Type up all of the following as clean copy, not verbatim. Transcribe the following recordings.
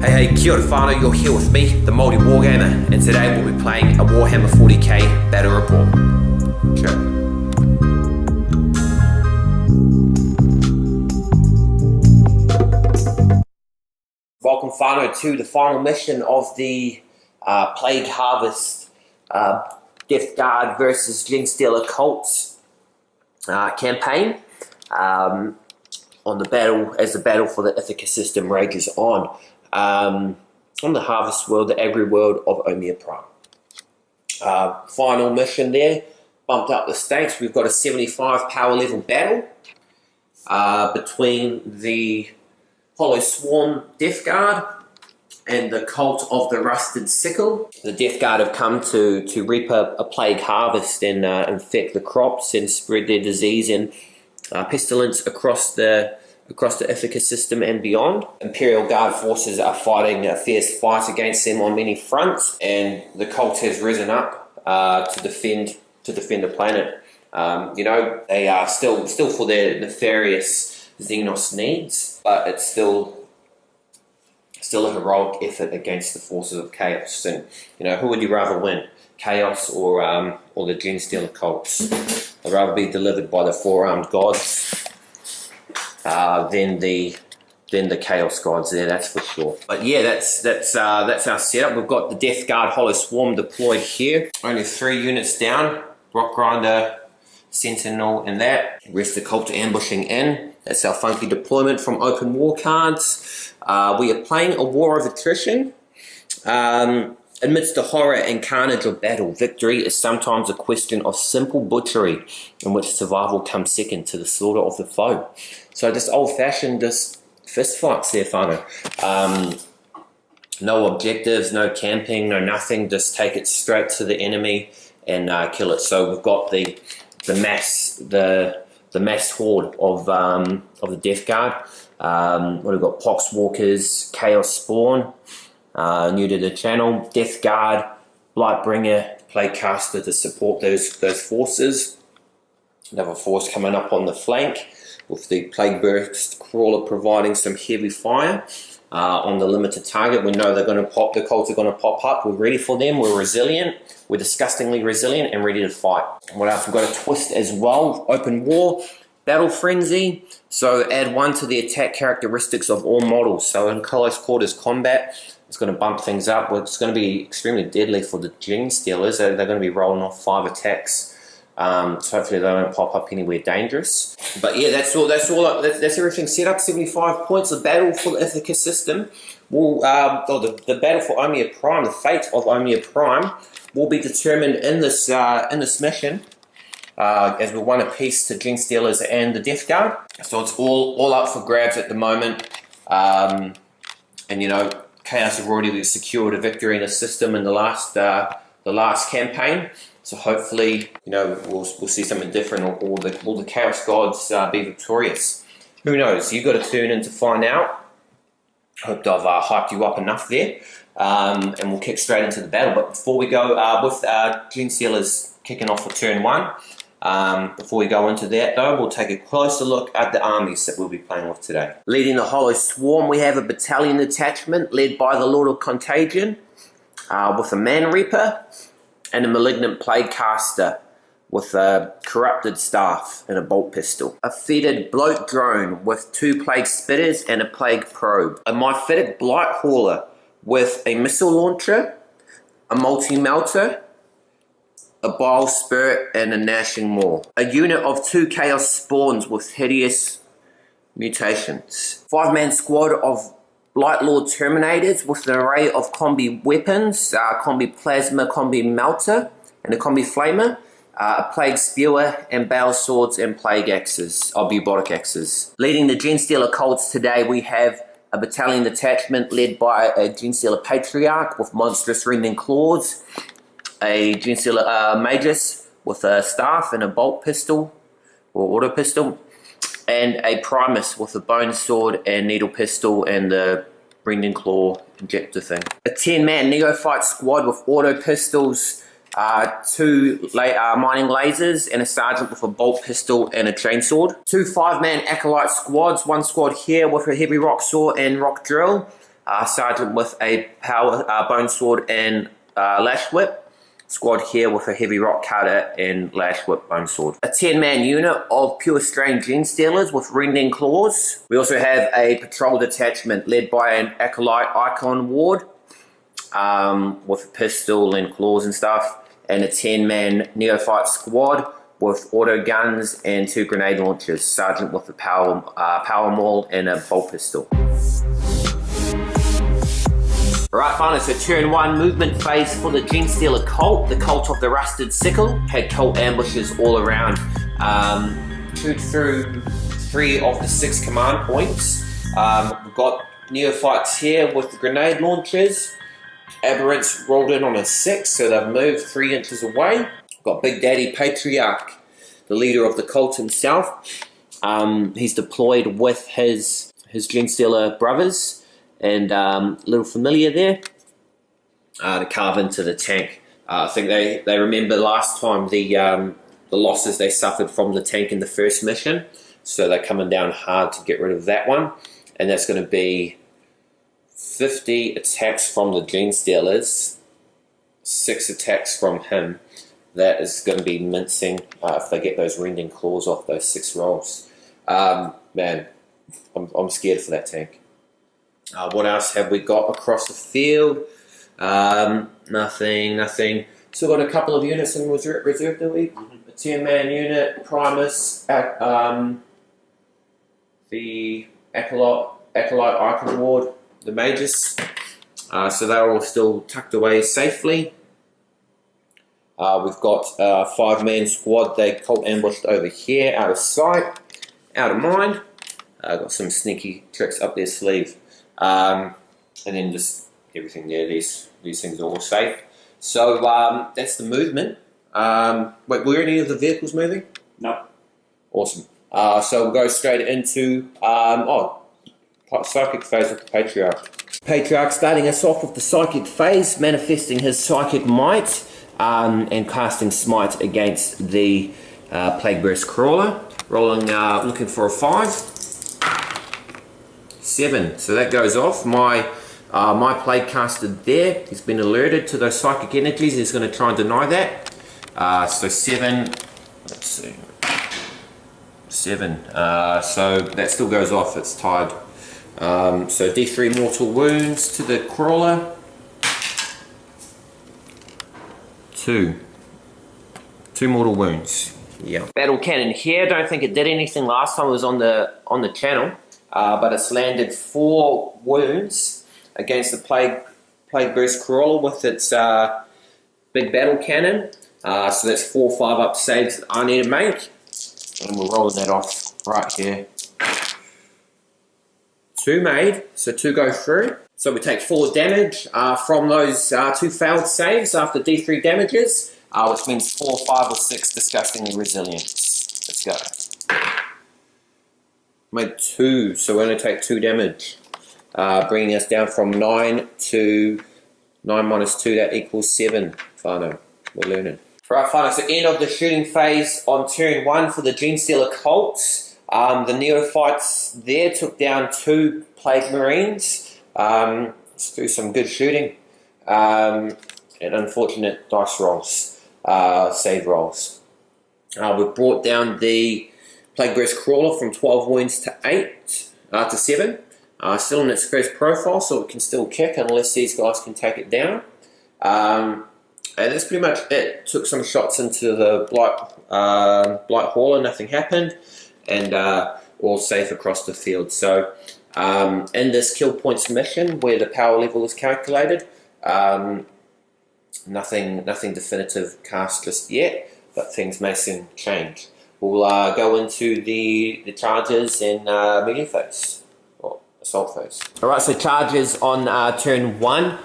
Hey, kia ora whanau, you're here with me, the maoriwargamer, and today we'll be playing a Warhammer 40K battle report. Chur. Welcome whanau to the final mission of the Plague Harvest Death Guard versus Genestealer Cults campaign on the battle, as the battle for the Ithaca system rages on. On the Harvest World, the Agri World of Omia Prime. Final mission there, bumped up the stakes. We've got a 75 power level battle between the Hollow Swarm Death Guard and the Cult of the Rusted Sickle. The Death Guard have come to reap a plague harvest and infect the crops and spread their disease and pestilence across the Ithaca system and beyond. Imperial Guard forces are fighting a fierce fight against them on many fronts, and the cult has risen up to defend the planet. You know, they are still for their nefarious Xenos needs, but it's still a heroic effort against the forces of chaos. And you know, who would you rather win, chaos or the Genestealer Cults? I'd rather be delivered by the four-armed gods than the chaos gods there, that's for sure. But yeah, that's our setup. We've got the Death Guard Hollow Swarm deployed here. Only 3 units down. Rock Grinder, Sentinel, and that. Rest the cult ambushing in. That's our funky deployment from open war cards. We are playing a war of attrition. Amidst the horror and carnage of battle, victory is sometimes a question of simple butchery, in which survival comes second to the slaughter of the foe. So just old-fashioned, just fist fights there, whanau. No objectives, no camping, no nothing. Just take it straight to the enemy and kill it. So we've got the mass horde of the Death Guard. We've got Poxwalkers, Chaos Spawn. New to the channel, Death Guard, Blightbringer, Plaguecaster to support those forces. Another force coming up on the flank with the Plague Burst Crawler providing some heavy fire on the limited target. We know they're going to pop, the cults are going to pop up. We're ready for them, we're resilient, we're disgustingly resilient and ready to fight. What else? We've got a twist as well, open war, battle frenzy. So add 1 to the attack characteristics of all models. So in close quarters combat, it's going to bump things up. It's going to be extremely deadly for the Genestealers. They're going to be rolling off 5 attacks. So hopefully they don't pop up anywhere dangerous. But yeah, that's everything set up. 75 points. The battle for the Ithaca system will, the battle for Omia Prime, the fate of Omia Prime will be determined in this mission. As we won a piece to Genestealers and the Death Guard. So it's all up for grabs at the moment. And you know, Chaos have already secured a victory in the system in the last campaign. So hopefully, you know, we'll see something different, or the Chaos gods be victorious. Who knows? You've got to tune in to find out. Hope I've hyped you up enough there. And we'll kick straight into the battle. But before we go, with Genestealers kicking off for turn 1, before we go into that though, we'll take a closer look at the armies that we'll be playing with today. Leading the Hollow Swarm, we have a battalion detachment led by the Lord of Contagion, with a Man Reaper and a Malignant Plaguecaster with a Corrupted Staff and a Bolt Pistol. A Fetid Bloat Drone with 2 Plague Spitters and a Plague Probe. A Myphitic Blight Hauler with a Missile Launcher, a Multi-Melter, a Bile Spirit, and a Gnashing Maw. A unit of 2 Chaos Spawns with hideous mutations. 5-man squad of Blight Lord Terminators with an array of combi weapons, combi Plasma, combi Melter, and a combi Flamer, a Plague Spewer, and Bale Swords and Plague Axes, or Bubotic Axes. Leading the Genestealer Cults today, we have a battalion detachment led by a Genestealer Patriarch with monstrous Rending Claws, a Genestealer Magus with a staff and a bolt pistol or auto pistol, and a Primus with a bone sword and needle pistol and the Brendan Claw injector thing. A 10-man neophyte squad with auto pistols, 2 mining lasers, and a sergeant with a bolt pistol and a chainsword. 2 5-man acolyte squads, 1 squad here with a heavy rock saw and rock drill, sergeant with a power bone sword and lash whip. Squad here with a heavy rock cutter and lash whip bone sword. A 10-man unit of pure strain Genestealers with rending claws. We also have a patrol detachment led by an acolyte icon ward with a pistol and claws and stuff, and a 10-man neophyte squad with auto guns and 2 grenade launchers. Sergeant with a power maul and a bolt pistol. Alright, finally, so turn 1 movement phase for the Genestealer Cult, the Cult of the Rusted Sickle. Had cult ambushes all around. 2 through 3 of the 6 command points. We've got neophytes here with the grenade launchers. Aberrants rolled in on a 6, so they've moved 3 inches away. We've got Big Daddy Patriarch, the leader of the cult himself. He's deployed with his Genestealer brothers. And little familiar there to carve into the tank. I think they remember last time the losses they suffered from the tank in the first mission, so they're coming down hard to get rid of that one. And that's going to be 50 attacks from the Genestealers, 6 attacks from him. That is going to be mincing if they get those rending claws off those 6 rolls. Man, I'm scared for that tank. What else have we got across the field? Nothing. Still got a couple of units in reserve, do we? A 10-man unit, Primus, the Acolyte Icon Ward, the Mages. So they're all still tucked away safely. We've got a 5-man squad. They cult ambushed over here, out of sight, out of mind. Got some sneaky tricks up their sleeve. And then just everything there, these things are all safe. So that's the movement. Wait, were any of the vehicles moving? No. Awesome. So we'll go straight into psychic phase of the Patriarch. Patriarch starting us off with the psychic phase, manifesting his psychic might and casting smite against the Plague Burst Crawler. Rolling, looking for a 5. 7, so that goes off. My plague caster there, he's been alerted to those psychic energies. He's going to try and deny that. So 7, let's see, 7. So that still goes off. It's tied. So D3 mortal wounds to the crawler. 2 mortal wounds. Yeah. Battle cannon here. Don't think it did anything last time it was on the channel. But it's landed 4 wounds against the Plague Burst Crawler with its big battle cannon. So that's 4 5-up saves that I need to make. And we're rolling that off right here. 2 made, so 2 go through. So we take 4 damage from those 2 failed saves after D3 damages, which means 4, 5, or 6 disgustingly resilience. Let's go. Made 2, so we only take 2 damage, bringing us down from 9 to 9 minus 2, that equals 7. Whanau, we're learning. Right, Whanau, so end of the shooting phase on turn 1 for the Genestealer Cults. The neophytes there took down 2 Plague Marines through some good shooting and unfortunate dice rolls, save rolls. We brought down the Plague Burst Crawler from 12 wounds to 7. Still in its first profile, so it can still kick unless these guys can take it down. And that's pretty much it. Took some shots into the Blight Hauler, nothing happened, and all safe across the field. So in this kill points mission, where the power level is calculated, nothing definitive cast just yet, but things may soon change. We'll go into the charges in melee phase, or assault phase. Alright, so charges on turn 1.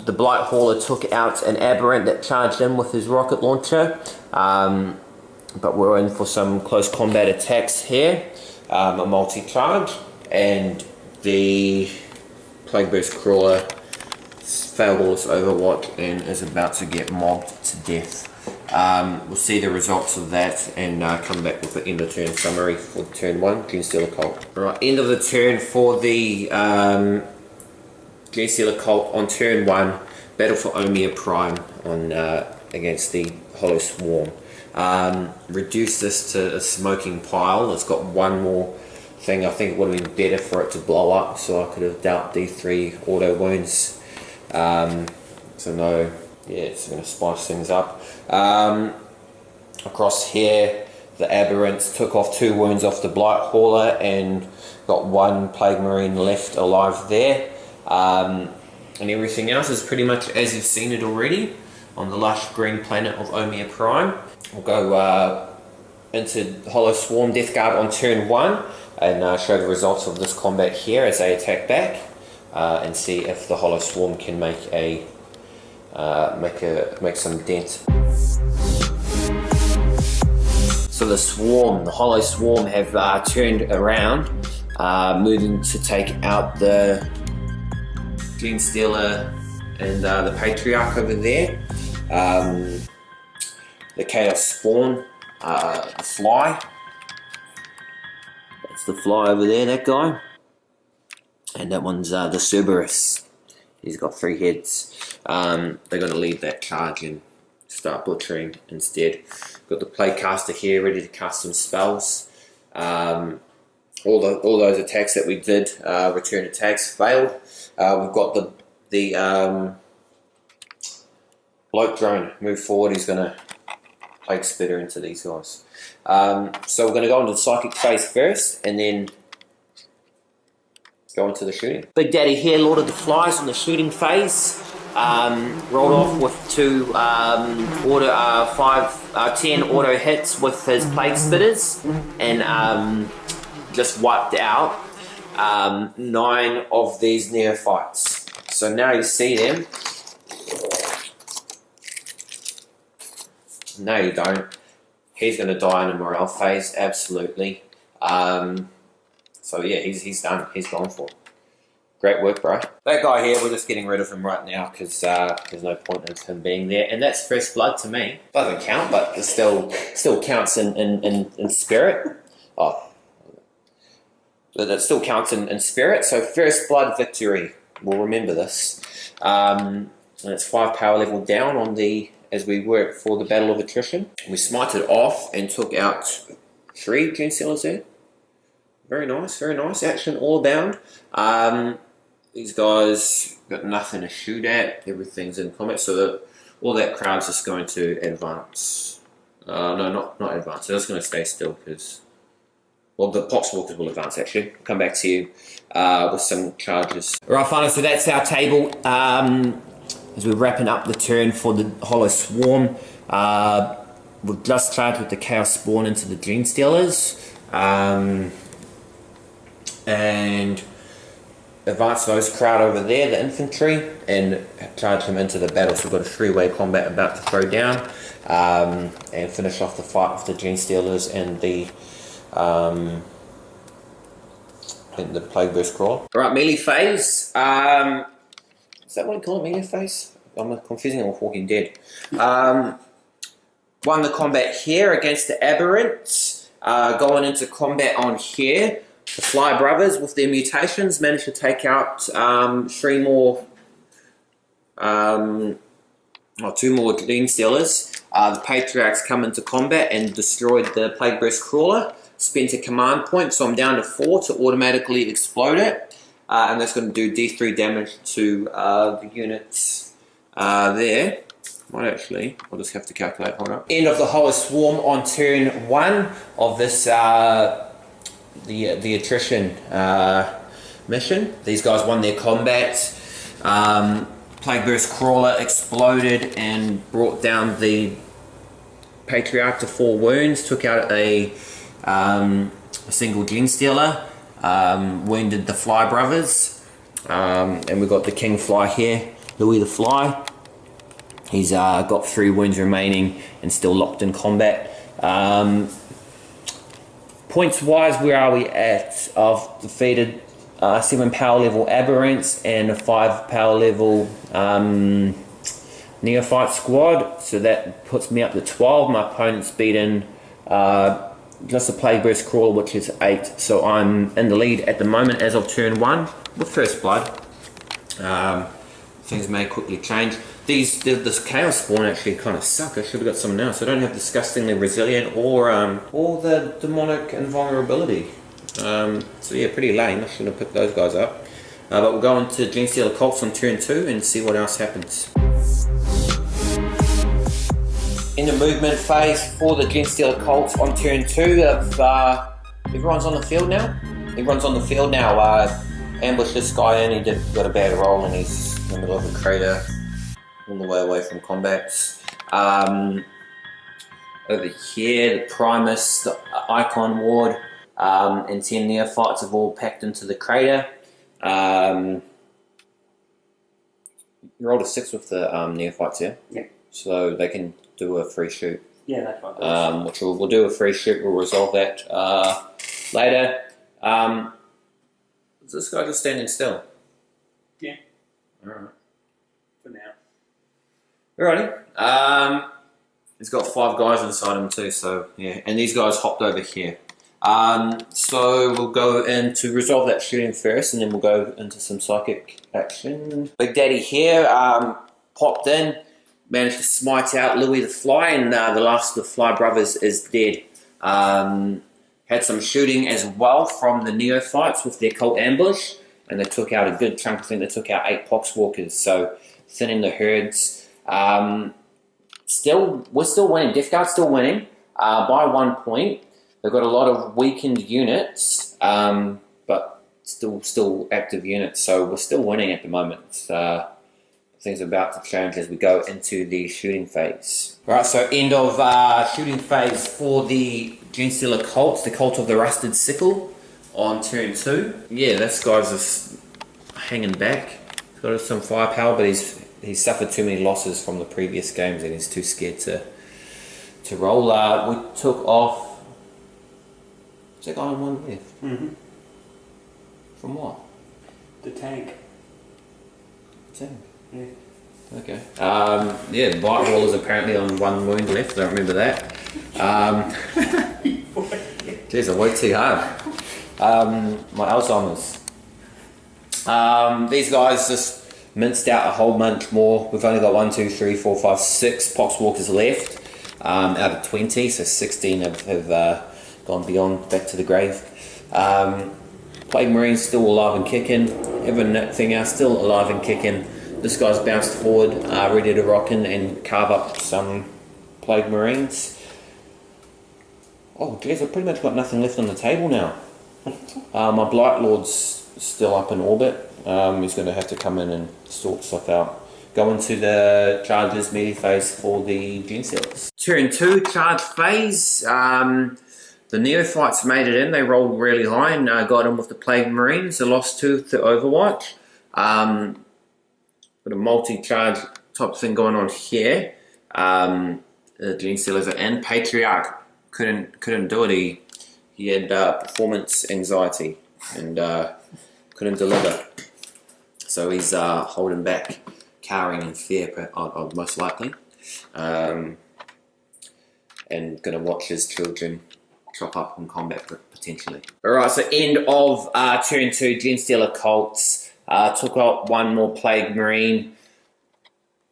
The Blight Hauler took out an Aberrant that charged in with his rocket launcher, but we're in for some close combat attacks here, a multi-charge, and the Plague Burst Crawler failed all its overwatch and is about to get mobbed to death. We'll see the results of that and come back with the end of turn summary for turn 1, Genestealer Cult. Alright, end of the turn for the Genestealer Cult on turn 1, battle for Omia Prime on against the Hollow Swarm. Reduce this to a smoking pile. It's got one more thing. I think it would have been better for it to blow up, so I could have dealt D3 auto wounds. So no, yeah, it's going to spice things up. Across here, the Aberrants took off 2 wounds off the Blight Hauler and got 1 Plague Marine left alive there. And everything else is pretty much as you've seen it already on the lush green planet of Omia Prime. We'll go into Hollow Swarm Death Guard on turn 1 and show the results of this combat here as they attack back, and see if the Hollow Swarm can make some dent. So the Hollow Swarm have turned around, moving to take out the Genestealer and the Patriarch over there. The Chaos Spawn, the Fly. That's the Fly over there, that guy. And that one's the Cerberus. He's got 3 heads. They're going to leave that charge and start butchering instead. Got the Plaguecaster here ready to cast some spells. All those attacks that we did, return attacks, failed. We've got the Bloat Drone move forward. He's going to Plague Spitter into these guys. So we're going to go into the Psychic phase first, and then go into the shooting. Big Daddy here, Lord of the Flies, on the shooting phase. Rolled off with 2 10 auto hits with his Plague Spitters, and just wiped out 9 of these neophytes. So now you see them. No, you don't. He's going to die in a morale phase, absolutely. So yeah, he's done. He's gone for it. Great work, bro. That guy here, we're just getting rid of him right now because there's no point in him being there. And that's first blood to me. Doesn't count, but it still counts in spirit. Oh, but that still counts in spirit. So first blood victory. We'll remember this. And it's 5 power level down on the as we work for the Battle of Attrition. We smited off and took out 3 Genestealers there. Very nice, very nice. Action all abound. These guys got nothing to shoot at. Everything's in combat, so that all that crowd's just going to advance. No, not advance. They're just going to stay still because, well, the Poxwalkers will advance actually. I'll come back to you with some charges. Alright, finally, so that's our table. As we're wrapping up the turn for the Hollow Swarm, we've just charged with the Chaos Spawn into the Genestealers. And advance those crowd over there, the infantry, and charge them into the battle. So we've got a 3-way combat about to throw down, and finish off the fight with the Genestealers and the Plague Burst Crawl. Alright, melee phase. Is that what you call it, melee phase? I'm confusing it with Walking Dead. Won the combat here against the Aberrants. Going into combat on here. The Fly Brothers, with their mutations, managed to take out 2 more Genestealers. The Patriarchs come into combat and destroyed the Plague Burst Crawler. Spent a command point, so I'm down to 4 to automatically explode it. And that's going to do D3 damage to the units there. Might actually, I'll just have to calculate, hold up. End of the Hollow Swarm on turn 1 of this the attrition mission. These guys won their combat. Plague Burst Crawler exploded and brought down the Patriarch to 4 wounds. Took out a single Genestealer. Wounded the Fly Brothers. And we've got the King Fly here, Louis the Fly. He's got 3 wounds remaining and still locked in combat. Points wise, where are we at? I've defeated 7 power level Aberrants and a 5 power level Neophyte squad, so that puts me up to 12. My opponent's beaten just a Plague Burst Crawler, which is 8, so I'm in the lead at the moment as of turn 1 with first blood. Things may quickly change. This chaos spawn actually kind of suck. I should have got some now, so I don't have disgustingly resilient or the demonic invulnerability. So yeah, pretty lame. I should have picked those guys up. But we'll go on to Genestealer Cults on turn 2 and see what else happens. In the movement phase for the Genestealer Cults on turn 2, everyone's on the field now. Ambushed this guy in, got a bad roll and he's in the middle of a crater, all the way away from combat. Over here, the Primus, the Icon Ward, and 10 Neophytes have all packed into the crater. You rolled a 6 with the Neophytes, yeah? Yeah. So they can do a free shoot. Yeah, that's right. Which we'll do a free shoot, we'll resolve that later. Is this guy just standing still? Yeah. Alright. For now. Alrighty. He's got 5 guys inside him too, so yeah. And these guys hopped over here. So we'll go in to resolve that shooting first, and then we'll go into some psychic action. Big Daddy here popped in, managed to smite out Louis the Fly, and the last of the Fly brothers is dead. Had some shooting as well from the Neophytes with their cult ambush, and they took out a good chunk. I think they took out 8 Poxwalkers, so thinning the herds. We're still winning. Death Guard's still winning by 1 point. They've got a lot of weakened units, but still active units, so we're still winning at the moment. Things are about to change as we go into the shooting phase. Alright, so end of shooting phase for the Genestealer Cults, the Cult of the Rusted Sickle on turn 2. Yeah, this guy's just hanging back. He's got some firepower, but he's suffered too many losses from the previous games and he's too scared to roll. We took off. Is that guy on one left? Mm-hmm. From what? The tank. Tank. Yeah. Okay. Yeah, the bite wall is apparently on 1 wound left. I don't remember that. Jeez, I worked too hard. My Alzheimer's. These guys just minced out a whole bunch more. We've only got 1, 2, 3, 4, 5, 6 Poxwalkers left out of 20, so 16 have gone beyond, back to the grave. Plague Marine's still alive and kicking. Everything else still alive and kicking. This guy's bounced forward, ready to rock in and carve up some Plague Marines. Oh, geez, I've pretty much got nothing left on the table now. My Blight Lord's still up in orbit. He's going to have to come in and sort stuff out. Go into the charges melee phase for the Genestealers. Turn 2 charge phase. The Neophytes made it in. They rolled really high and got in with the Plague Marines. They lost 2 to Overwatch. Got a multi-charge type thing going on here. The Genestealers are in. Patriarch couldn't do it. He had performance anxiety and couldn't deliver. So he's holding back, cowering in fear, most likely, and going to watch his children chop up in combat potentially. Alright, so end of turn 2, Genestealer Cults. Took out 1 more Plague Marine.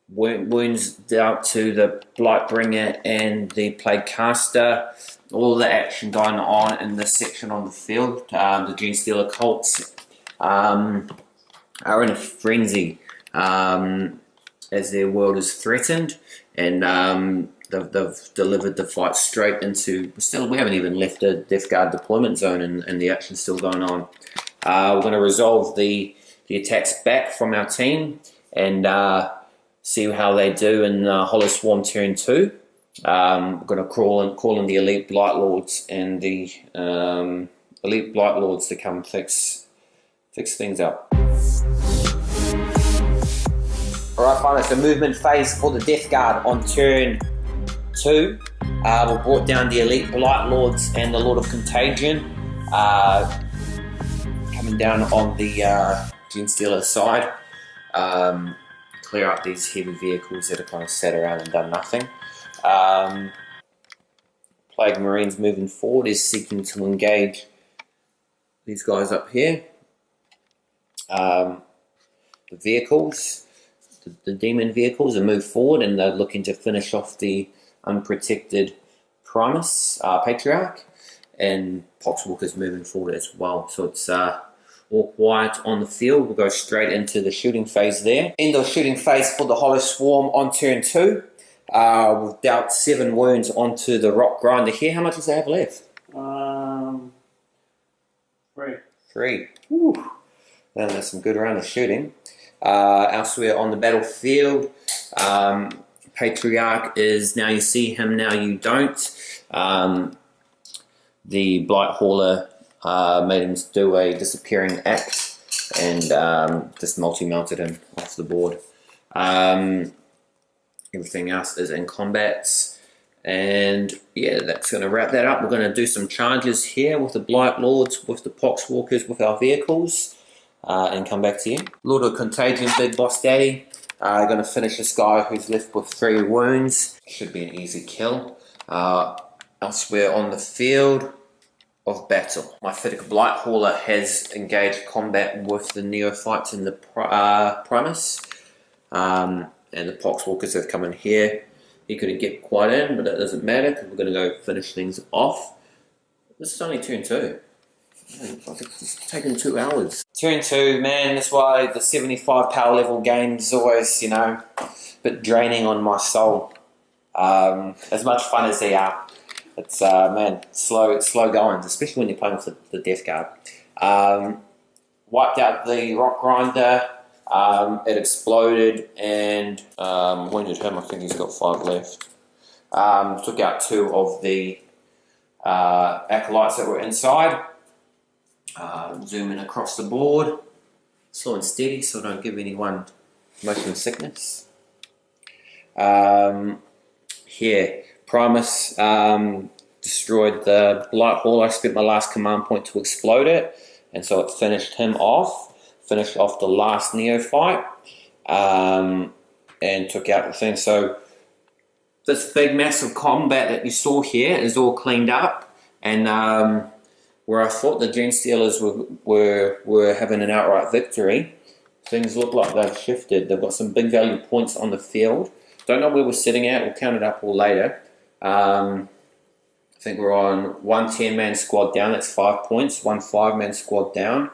Wounds out to the Blightbringer and the Plague Caster. All the action going on in this section on the field. The Genestealer Cults are in a frenzy as their world is threatened, and they've delivered the fight straight into. We haven't even left a Death Guard deployment zone, and the action's still going on. We're going to resolve the attacks back from our team and see how they do in Hollow Swarm turn 2. We're going to call in the Elite Blight Lords and the Elite Blight Lords to come fix things up. Alright, finally, so movement phase for the Death Guard on turn 2. We brought down the Elite Blight Lords and the Lord of Contagion. Coming down on the Genestealer side. Clear up these heavy vehicles that are kind of sat around and done nothing. Plague Marines moving forward is seeking to engage these guys up here. vehicles, the demon vehicles, and move forward, and they're looking to finish off the unprotected Primus Patriarch, and Poxwalker's moving forward as well. So it's all quiet on the field. We'll go straight into the shooting phase there. End of shooting phase for the Hollow Swarm on turn 2. We've dealt 7 wounds onto the Rock Grinder here. How much does they have left? 3. 3. Whew. And that's some good round of shooting. Elsewhere on the battlefield, Patriarch is, now you see him, now you don't. The Blight Hauler made him do a disappearing act and just multi-mounted him off the board. Everything else is in combats, and yeah, that's going to wrap that up. We're going to do some charges here with the Blight Lords, with the Poxwalkers, with our vehicles, and come back to you. Lord of Contagion, Big Boss Daddy. Going to finish this guy who's left with 3 wounds. Should be an easy kill. Elsewhere on the field of battle, my Fittic Blight Hauler has engaged combat with the Neophytes in the Primus. And the Poxwalkers have come in here. He couldn't get quite in, but that doesn't matter because we're going to go finish things off. This is only turn 2. It's taken 2 hours. Turn 2, man, that's why the 75 power level games is always, you know, a bit draining on my soul. As much fun as they are. It's, man, slow going, especially when you're playing with the Death Guard. Wiped out the Rock Grinder. It exploded and wounded him. I think he's got 5 left. Took out 2 of the acolytes that were inside. Zooming across the board, slow and steady so I don't give anyone motion sickness. Here, Primus destroyed the Blight Hall. I spent my last command point to explode it, and so it finished him off. Finished off the last Neophyte, and took out the thing. So this big massive combat that you saw here is all cleaned up, and where I thought the Genestealers were having an outright victory, things look like they've shifted. They've got some big value points on the field. Don't know where we're sitting at. We'll count it up all later. I think we're on 1 10-man squad down. That's 5 points. 1 5-man squad down.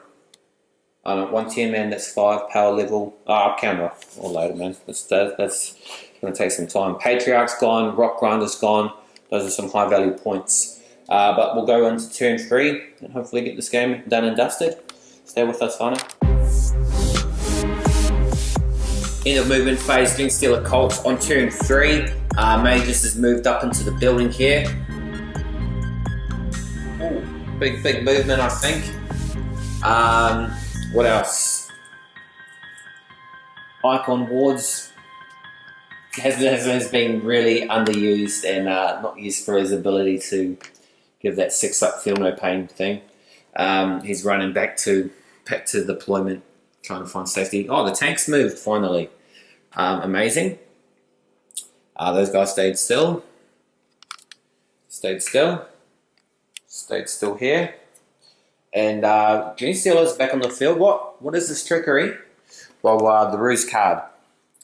1 10-man, that's 5 power level. I'll count it off all later, man. That's going to take some time. Patriarch's gone. Rock Grinder's gone. Those are some high value points. But we'll go into turn 3 and hopefully get this game done and dusted. Stay with us, whanau. End of movement phase, Genestealer Cults on turn 3. Magus has moved up into the building here. Ooh, big movement, I think. What else? Icon Wards has been really underused and not used for his ability to give that 6-up feel no pain thing. He's running back to deployment, trying to find safety. Oh, the tanks moved finally. Amazing. Those guys stayed still. Stayed still here. And Genestealer's back on the field. What is this trickery? Well, the Ruse card.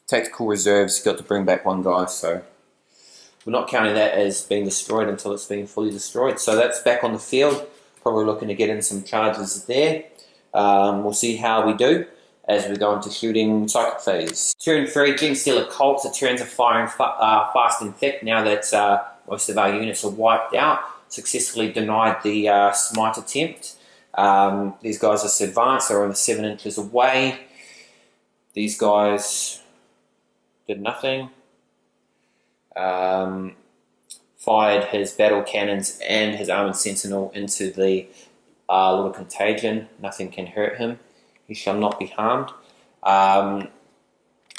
Tactical reserves, got to bring back 1 guy, so we're not counting that as being destroyed until it's been fully destroyed. So that's back on the field. Probably looking to get in some charges there. We'll see how we do as we go into shooting psychic phase. Turn 3, Genestealer Cults. The turns are firing fast and thick now that most of our units are wiped out. Successfully denied the smite attempt. These guys are advanced. They're only 7 inches away. These guys did nothing. Fired his battle cannons and his armored sentinel into the Lord of Contagion. Nothing can hurt him. He shall not be harmed. And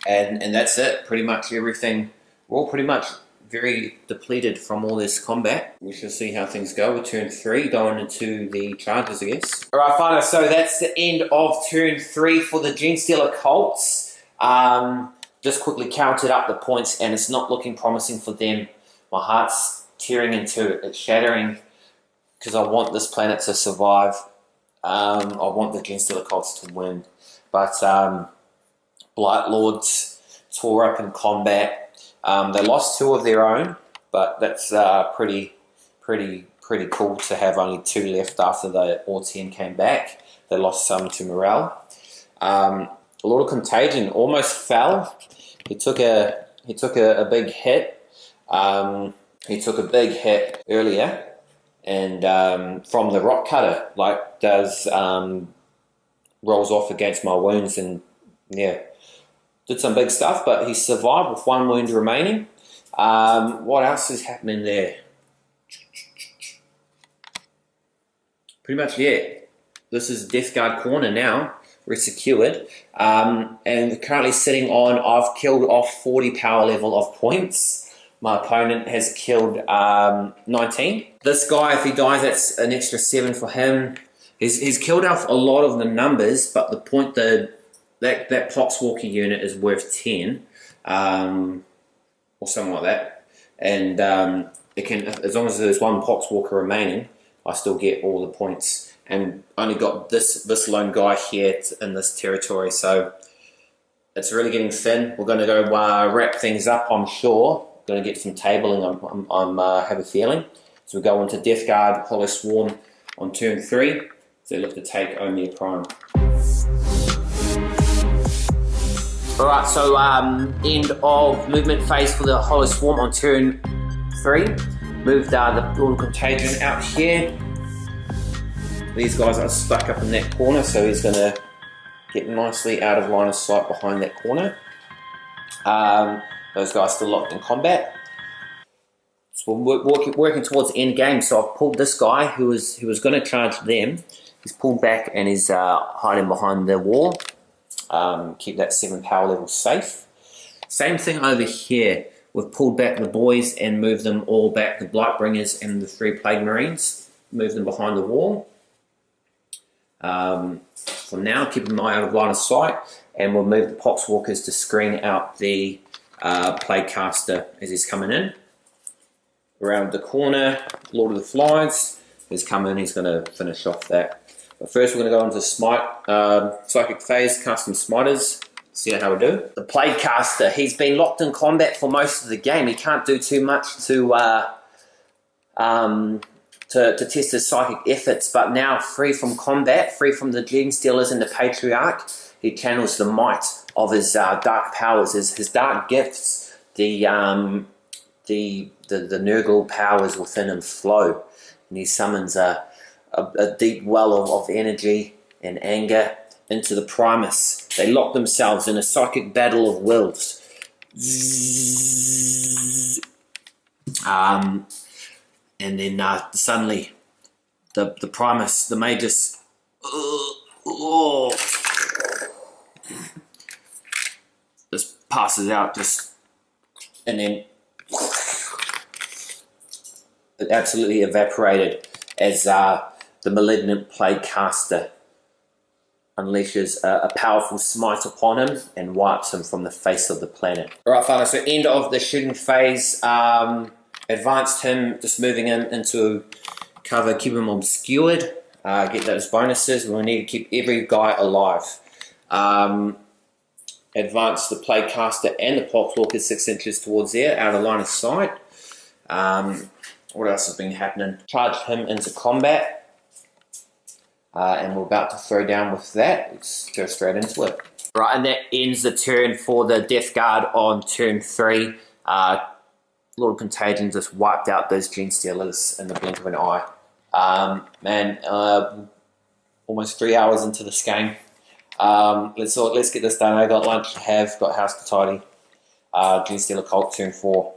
that's it. Pretty much everything. We're all pretty much very depleted from all this combat. We shall see how things go with turn 3, going into the charges, I guess. Alright, fine. So that's the end of turn 3 for the Genestealer Cults. Just quickly counted up the points, and it's not looking promising for them. My heart's tearing into it. It's shattering because I want this planet to survive. I want the Genestealer Cults to win. But Blight Lords tore up in combat. They lost 2 of their own, but that's pretty cool to have only 2 left after the all 10 came back. They lost some to morale. A Lord of Contagion almost fell. He took a big hit. He took a big hit earlier, and from the rock cutter, like does rolls off against my wounds, and yeah, did some big stuff. But he survived with 1 wound remaining. What else is happening there? Pretty much, yeah. This is Death Guard corner now. We're secured, and currently sitting on. I've killed off 40 power level of points. My opponent has killed 19. This guy, if he dies, that's an extra 7 for him. He's killed off a lot of the numbers, but the point that Poxwalker unit is worth 10, or something like that. And it can, as long as there's 1 Poxwalker remaining, I still get all the points. And only got this lone guy here in this territory, so it's really getting thin. We're going to go wrap things up, I'm sure. Going to get some tabling, I have a feeling. So we go into Death Guard, Hollow Swarm on turn 3. So look to take Omia Prime. Alright, so end of movement phase for the Hollow Swarm on turn 3. Moved the Lord of Contagion out here. These guys are stuck up in that corner, so he's going to get nicely out of line of sight behind that corner. Those guys still locked in combat. So we're working towards the end game, so I've pulled this guy who was going to charge them. He's pulled back and is hiding behind the wall. Keep that 7 power level safe. Same thing over here. We've pulled back the boys and moved them all back, the Blightbringers and the 3 Plague Marines. Moved them behind the wall. For now, keep them out of line of sight, and we'll move the Poxwalkers to screen out the Plague Caster as he's coming in. Around the corner, Lord of the Flies is coming, he's going to finish off that. But first we're going to go into Smite, Psychic Phase, cast some Smiters, see how we do. The Plague Caster, he's been locked in combat for most of the game. He can't do too much to test his psychic efforts, but now free from combat, free from the Genestealers and the Patriarch, he channels the might of his dark powers, his dark gifts, the Nurgle powers within him flow, and he summons a deep well of energy and anger into the Primus. They lock themselves in a psychic battle of wills. And then suddenly, the Primus, the Magus, just passes out, and then it absolutely evaporated as the Malignant Plague Caster unleashes a powerful smite upon him and wipes him from the face of the planet. Alright, fellas, so end of the shooting phase. Advanced him, just moving him into cover, keep him obscured, get those bonuses. We need to keep every guy alive. Advance the Plague Caster and the Poxwalker 6 inches towards there, out of line of sight. What else has been happening? Charged him into combat. And we're about to throw down with that. Let's go straight into it. Right, and that ends the turn for the Death Guard on turn 3. Lord of Contagion just wiped out those Genestealers in the blink of an eye. Almost 3 hours into this game. Let's get this done. I got lunch to have, got house to tidy. Genestealer Cults turn 4.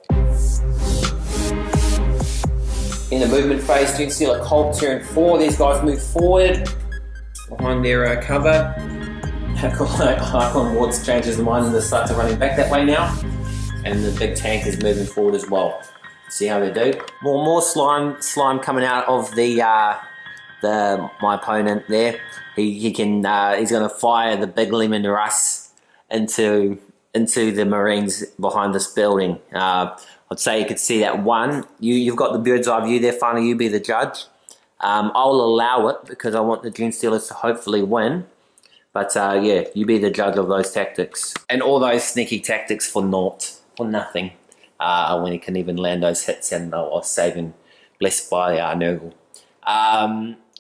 In the movement phase, Genestealer Cult turn 4. These guys move forward behind their cover. Icon Wards changes the mind and they start to running back that way now. And the big tank is moving forward as well. See how they do. More slime coming out of my opponent there. He's going to fire the big lemon rust into the Marines behind this building. I'd say you could see that one. You've got the bird's eye view there. Finally, you be the judge. I'll allow it because I want the Genestealers to hopefully win. But yeah, you be the judge of those tactics. And all those sneaky tactics for naught, for nothing. When he can even land those hits and are saving, blessed by Nurgle.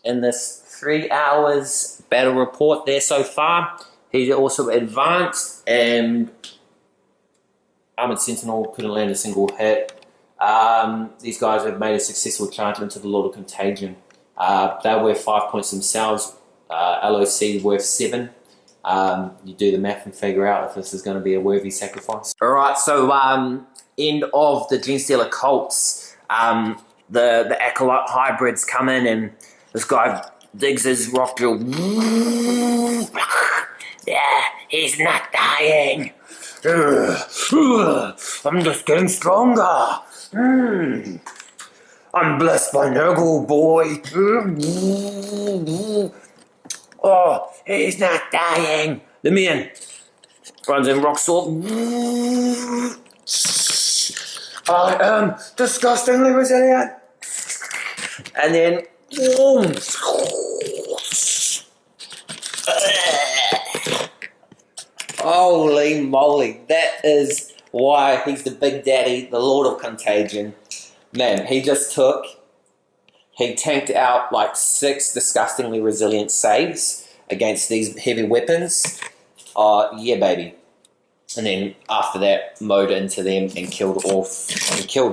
In this 3 hours battle report there so far, he's also advanced, and Armored Sentinel couldn't land a single hit. These guys have made a successful charge into the Lord of Contagion. They're worth 5 points themselves. LOC worth 7. You do the math and figure out if this is going to be a worthy sacrifice. Alright, so end of the Genestealer Cults. The Acolyte hybrids come in, and this guy digs his rock drill. Yeah, he's not dying. I'm just getting stronger. I'm blessed by Nurgle, boy. Oh, he's not dying. Let me in. Runs in rock sword. I am disgustingly resilient. And then boom. Holy moly, that is why he's the big daddy, the Lord of Contagion. Man, he tanked out like 6 disgustingly resilient saves against these heavy weapons. Yeah, baby. And then after that, mowed into them and killed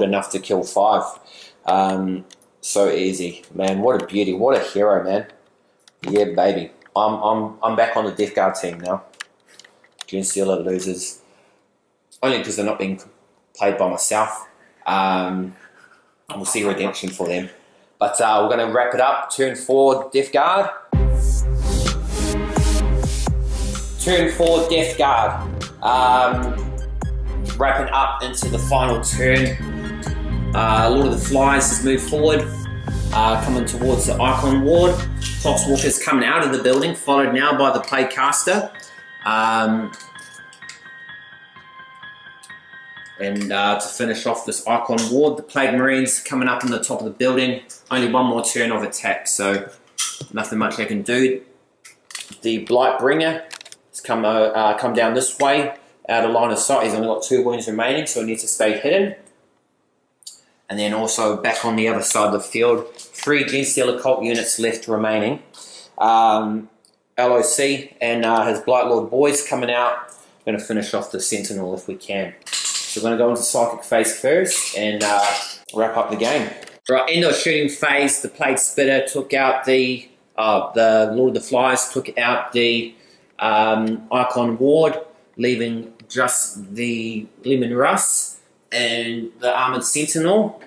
enough to kill 5. So easy, man. What a beauty, what a hero, man. Yeah, baby. I'm back on the Death Guard team now. Genestealer losers. Only because they're not being played by myself. We'll see redemption for them. But we're going to wrap it up. Turn 4, Death Guard. Turn 4, Death Guard. Wrapping up into the final turn. Lord of the Flies has moved forward. Coming towards the Icon Ward. Clockswalker's coming out of the building, followed now by the Plague Caster. And to finish off this Icon Ward, the Plague Marines coming up on the top of the building. Only one more turn of attack, so nothing much I can do. The Blightbringer has come down this way, out of line of sight. He's only got 2 wounds remaining, so he needs to stay hidden. And then also back on the other side of the field, 3 Genestealer Cult units left remaining. LOC and his Blightlord boys coming out. We're going to finish off the Sentinel if we can. So we're going to go into Psychic phase first and wrap up the game. Right, end of shooting phase, the Plague Spitter took out the Lord of the Flies, took out the Icon Ward, leaving just the Lemon Russ and the Armored Sentinel,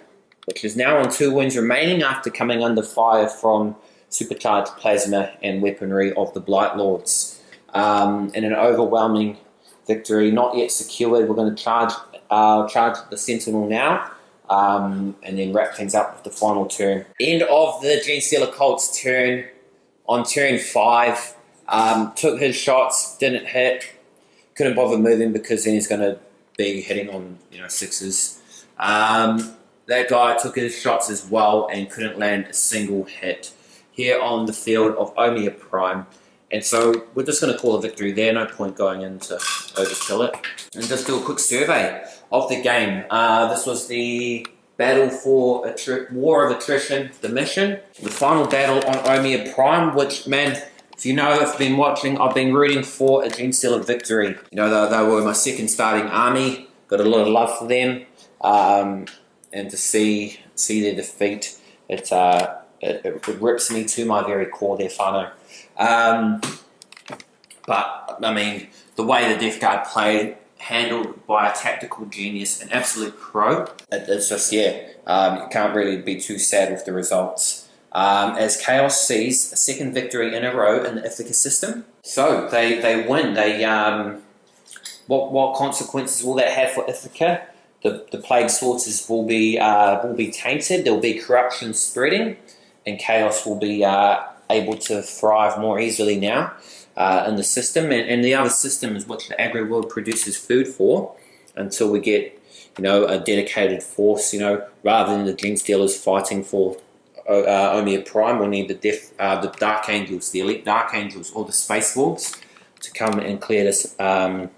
which is now on 2 wounds remaining after coming under fire from supercharged plasma and weaponry of the Blight Lords. In an overwhelming victory, not yet secured, we're going to charge the Sentinel now, and then wrap things up with the final turn. End of the Genestealer Cults turn. On turn 5, took his shots, didn't hit, couldn't bother moving because then he's going to be hitting on 6s. That guy took his shots as well and couldn't land a single hit here on the field of Omia Prime. And so we're just going to call a victory there, no point going in to overkill it. And just do a quick survey of the game. This was the battle for War of Attrition, the mission. The final battle on Omia Prime, which, man, if you have been watching, I've been rooting for a Genestealer victory. They were my second starting army, got a lot of love for them. And to see their defeat, it rips me to my very core there, whanau. But, I mean, the way the Death Guard played, handled by a tactical genius, an absolute pro, it's just, you can't really be too sad with the results. As Chaos sees a second victory in a row in the Ithaca system. So, they win. What consequences will that have for Ithaca? The Plague Slaughters will be tainted, there will be corruption spreading, and Chaos will be able to thrive more easily now in the system, and the other systems which the agri world produces food for, until we get a dedicated force. Rather than the Genestealers fighting for Omia Prime, we'll need the Dark Angels, the elite Dark Angels, or the Space Wolves. to come and clear this Plague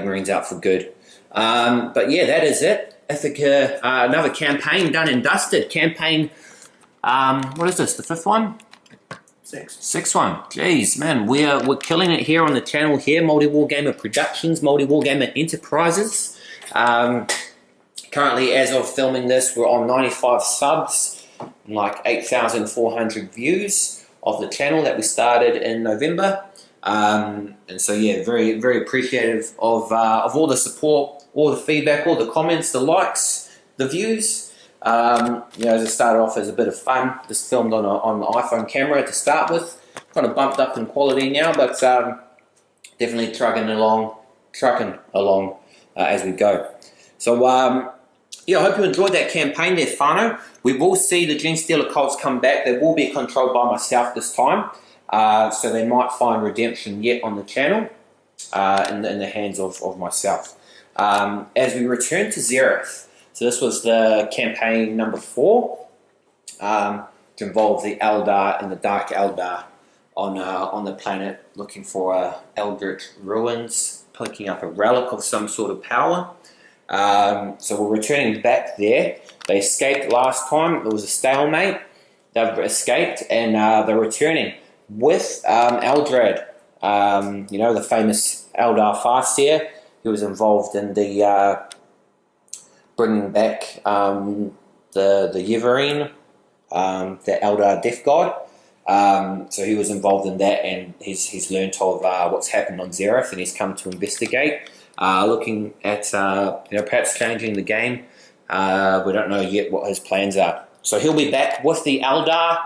Marines out for good. But yeah, that is it. I think another campaign done and dusted. Campaign, what is this, the 5th one? 6th one. Jeez, man, we're killing it here on the channel here. Maoriwargamer Productions, Maoriwargamer Enterprises. Currently, as of filming this, we're on 95 subs and like 8,400 views of the channel that we started in November. And so yeah, very, very appreciative of all the support, all the feedback, all the comments, the likes, the views. You know, as it started off as a bit of fun, just filmed on the iPhone camera to start with. Kind of bumped up in quality now, but definitely trucking along as we go. So yeah, I hope you enjoyed that campaign there, whanau. We will see the Genestealer Cults come back. They will be controlled by myself this time, so they might find redemption yet on the channel in the hands of myself. As we return to Xerath. So this was the campaign number 4, to involve the Eldar and the Dark Eldar on the planet, looking for Eldritch ruins, picking up a relic of some sort of power. So we're returning back there. They escaped last time. There was a stalemate. They've escaped, and they're returning with Eldrad. You know, the famous Eldar Farseer, who was involved in the bringing back the Yverine, the Eldar Death God. So he was involved in that, and he's learnt of what's happened on Xerath, and he's come to investigate, looking at you know, perhaps changing the game. We don't know yet what his plans are. So he'll be back with the Eldar.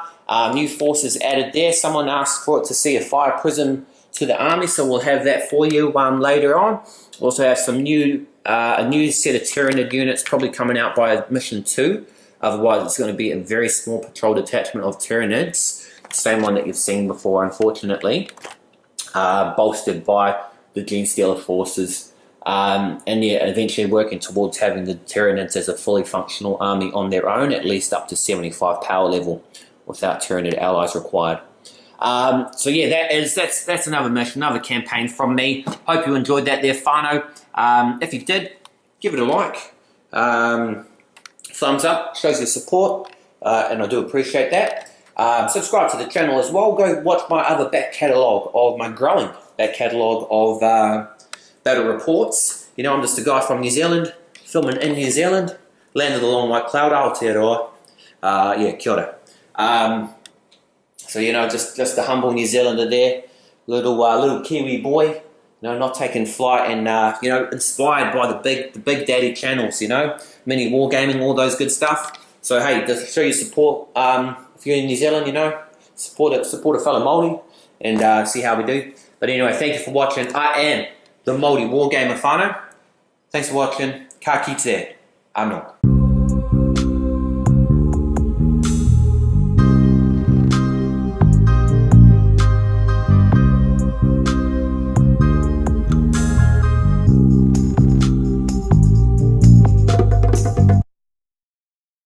New forces added there. Someone asked for it to see a fire prism to the army, so we'll have that for you later on. We'll also have some new a new set of Tyranid units probably coming out by mission 2. Otherwise, it's going to be a very small patrol detachment of Tyranids, same one that you've seen before, unfortunately, bolstered by the Genestealer forces, and yeah, eventually working towards having the Tyranids as a fully functional army on their own, at least up to 75 power level, without Tyranid allies required. So yeah, that's another mission, another campaign from me. Hope you enjoyed that there, whanau. If you did, give it a like. Thumbs up, shows your support, and I do appreciate that. Subscribe to the channel as well. Go watch my other back catalogue of my growing back catalogue of battle reports. You know, I'm just a guy from New Zealand, filming in New Zealand, landed along my cloud, Aotearoa. Yeah, kia ora. So, you know, just a humble New Zealander there, little Kiwi boy, you know, not taking flight, and you know, inspired by the big daddy channels, you know, mini wargaming, all those good stuff. So hey, just show your support. If you're in New Zealand, you know, support a fellow Māori, and see how we do. But anyway, thank you for watching. I am the Maoriwargamer whanau. Thanks for watching. Ka kite. Anō.